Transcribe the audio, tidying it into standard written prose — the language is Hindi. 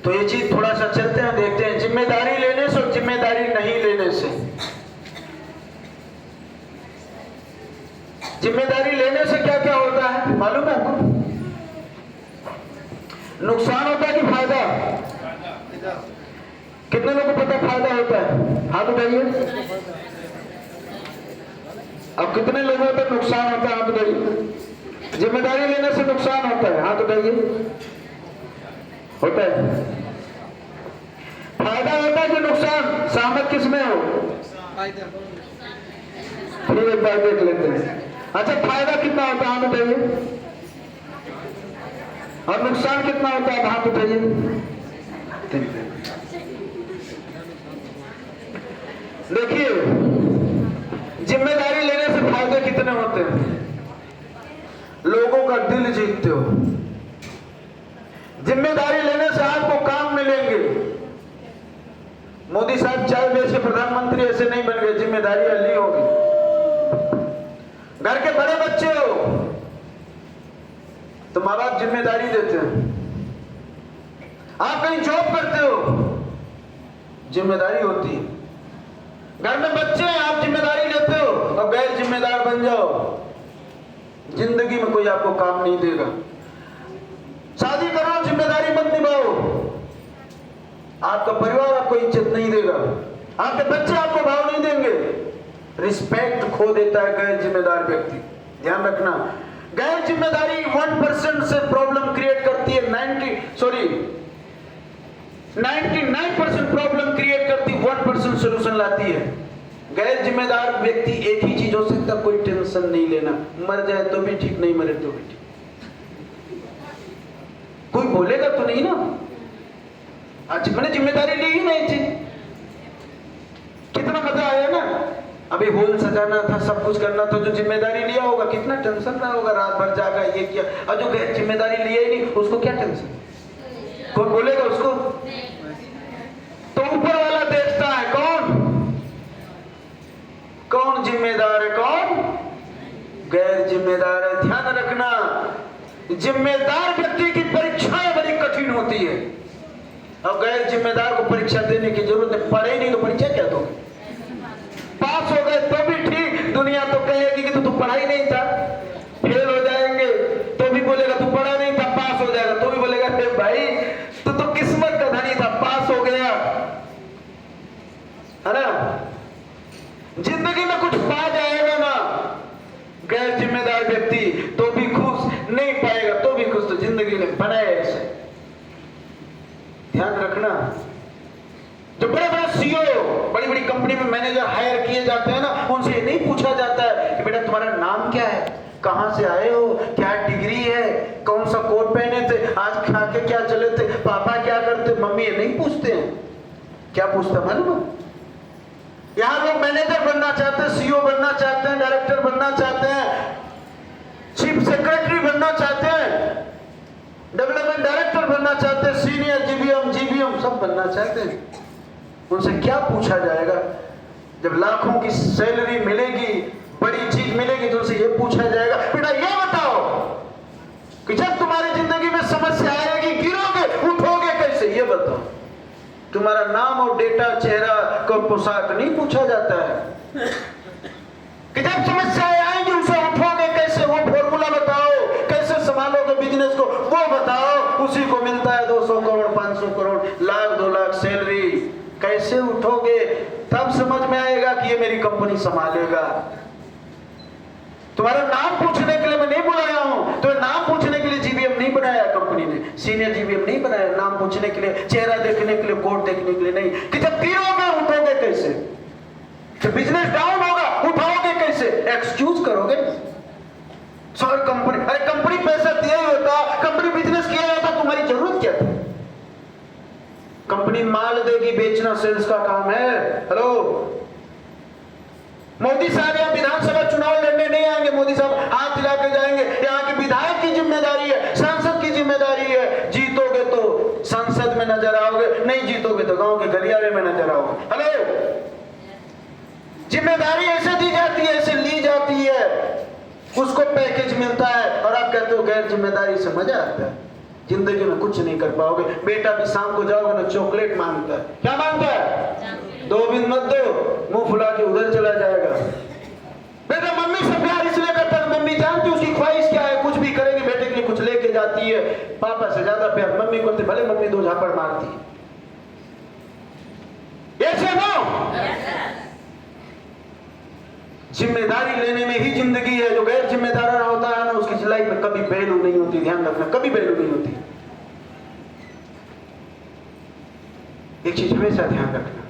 तो ये चीज थोड़ा सा चलते हैं, देखते हैं जिम्मेदारी लेने से और जिम्मेदारी नहीं लेने से। जिम्मेदारी लेने से क्या क्या होता है मालूम है आपको? नुकसान होता है कि फायदा? कितने लोगों को पता फायदा होता है? हाथ उठाइए। अब कितने लोगों को नुकसान होता है? हाथ उठाइए। जिम्मेदारी लेने से नुकसान होता है? हाथ उठाइए। होता है। फायदा होता है कि नुकसान? सहमत किसमें हो? फिर एक बार देख लेते हैं। अच्छा, फायदा कितना होता है? हाथ उठाइए। और नुकसान कितना होता है? हाथ उठाइए। देखिए, जिम्मेदारी लेने से फायदे कितने होते हैं? लोगों का दिल जीतते हो। जिम्मेदारी लेने से आपको काम मिलेंगे। मोदी साहब 4 देश के प्रधानमंत्री ऐसे नहीं बन गए, जिम्मेदारियां ली होगी। घर के बड़े बच्चे हो तो माँ बाप जिम्मेदारी देते हैं। आप कहीं जॉब करते हो, जिम्मेदारी होती है। घर में बच्चे हैं, आप जिम्मेदारी लेते हो और गैर जिम्मेदार बन जाओ, जिंदगी में कोई आपको काम नहीं देगा। शादी करो, जिम्मेदारी मत निभाओ, आपका परिवार आपको इज्जत नहीं देगा, आपके बच्चे आपको भाव नहीं देंगे, रिस्पेक्ट खो देता है गैर जिम्मेदार व्यक्ति। ध्यान रखना, गैर जिम्मेदारी 1% से प्रॉब्लम क्रिएट करती है, 99% प्रॉब्लम क्रिएट करती, 1% सोल्यूशन लाती है। गैर जिम्मेदार व्यक्ति एक ही चीज हो सकता, कोई टेंशन नहीं लेना, मर जाए तो भी ठीक, नहीं मरे तो भी ठीक। कोई बोलेगा तो नहीं ना, आज मैंने जिम्मेदारी ली ही नहीं थी। कितना मजा आया ना, अभी हॉल सजाना था, सब कुछ करना था, जो जिम्मेदारी लिया होगा कितना टेंशन ना होगा, रात भर जागा, ये किया। और जो गैर जिम्मेदारी लिया ही नहीं, उसको क्या टेंशन? कौन बोलेगा उसको? तो ऊपर वाला देखता है कौन जिम्मेदार है, कौन गैर जिम्मेदार है। ध्यान रखना, जिम्मेदार व्यक्ति की परीक्षाएं बड़ी कठिन होती है और गैर जिम्मेदार को परीक्षा देने की जरूरत नहीं। पढ़े नहीं तो परीक्षा क्या दोगे? पास हो गए तो भी ठीक, दुनिया तो कहेगी कि तू पढ़ा ही नहीं था। फेल हो जाएंगे तो भी बोलेगा तू पढ़ा नहीं था, पास हो जाएगा तो भी बोलेगा अरे भाई तू तो किस्मत का धनी था, पास हो गया, है ना। जिंदगी में कुछ पा जाएगा ना गैर जिम्मेदार व्यक्ति, तो भी खुश, नहीं पाएगा तो भी खुश, तो जिंदगी में बनाए ऐसे। ध्यान रखना, जो बड़े बड़े सीईओ, बड़ी बड़ी कंपनी में मैनेजर हायर किए जाते हैं ना, उनसे ये नहीं पूछा जाता है कि बेटा तुम्हारा नाम क्या है, कहां से आए हो, क्या डिग्री है, कौन सा कोट पहने थे, आज खा के क्या चले थे, पापा क्या करते, मम्मी, ये नहीं पूछते हैं। क्या पूछता मालूम है? यहां लोग मैनेजर बनना चाहते हैं, सीईओ बनना चाहते हैं, डायरेक्टर बनना चाहते हैं, चीफ सेक्रेटरी बनना चाहते हैं, डेवलपमेंट डायरेक्टर बनना चाहते हैं, सीनियर जीबीएम सब बनना चाहते हैं। उनसे क्या पूछा जाएगा? जब लाखों की सैलरी मिलेगी, बड़ी चीज मिलेगी, तो उनसे ये पूछा जाएगा बेटा ये बताओ कि जब तुम्हारी जिंदगी में समस्या आएगी, गिरोगे, उठोगे कैसे, ये बताओ। तुम्हारा नाम और डेटा, चेहरा को पोशाक नहीं पूछा जाता है कि जब समस्याएं आएंगी उसे उठोगे कैसे, वो फॉर्मूला बताओ, कैसे संभालोगे बिजनेस को, वो बताओ। उसी को मिलता है 200 करोड़, 500 करोड़, लाख, 2 लाख सैलरी, कैसे उठोगे? तब समझ में आएगा कि ये मेरी कंपनी संभालेगा। तुम्हारा नाम पूछने के लिए मैं नहीं बुलाया हूं, तो नाम पूछने के लिए जीबीएम नहीं बनाया कंपनी ने, सीनियर जीबीएम नहीं बनाया, नाम पूछने के लिए, चेहरा देखने के लिए, कोड देखने के लिए नहीं। कि जब गिरोगे उठोगे कैसे, जब बिजनेस डाउन होगा उठाओगे कैसे, एक्सक्यूज करोगे। सॉरी कंपनी, अरे कंपनी पैसा दिया ही होता, कंपनी बिजनेस किया होता, तुम्हारी जरूरत क्या थी? कंपनी माल देगी, बेचना सेल्स का काम है। हेलो, मोदी साहब यहाँ विधानसभा चुनाव लड़ने नहीं आएंगे, मोदी साहब हाथ हिला के जाएंगे। यहाँ के विधायक की जिम्मेदारी है, सांसद की जिम्मेदारी है। जीतोगे तो संसद में नजर आओगे, नहीं जीतोगे तो गांव के गलियारे में नजर आओगे। हेलो, जिम्मेदारी ऐसे दी जाती है, ऐसे ली जाती है, उसको पैकेज मिलता है और आप कहते हो गैर जिम्मेदारी से मजा आता है। जिंदगी में कुछ नहीं कर पाओगे। बेटा भी शाम को जाओगे ना चॉकलेट मांगता है, क्या मांगता है? 2 बिन मत दो, मुंह फुला के उधर चला जाएगा। बेटा मम्मी से प्यार इसलिए करता है, मम्मी जानती उसकी ख्वाहिश क्या है, कुछ भी करेगी बेटे के लिए कुछ लेके जाती है। पापा से ज्यादा प्यार मम्मी करते, भले मम्मी 2 झापड़ मारती है। ऐसे नो, जिम्मेदारी लेने में ही जिंदगी है। जो गैर जिम्मेदार होता है ना, उसकी लाइफ में कभी वैल्यू नहीं होती। ध्यान रखना, कभी वैल्यू नहीं होती। एक चीज हमेशा ध्यान रखना,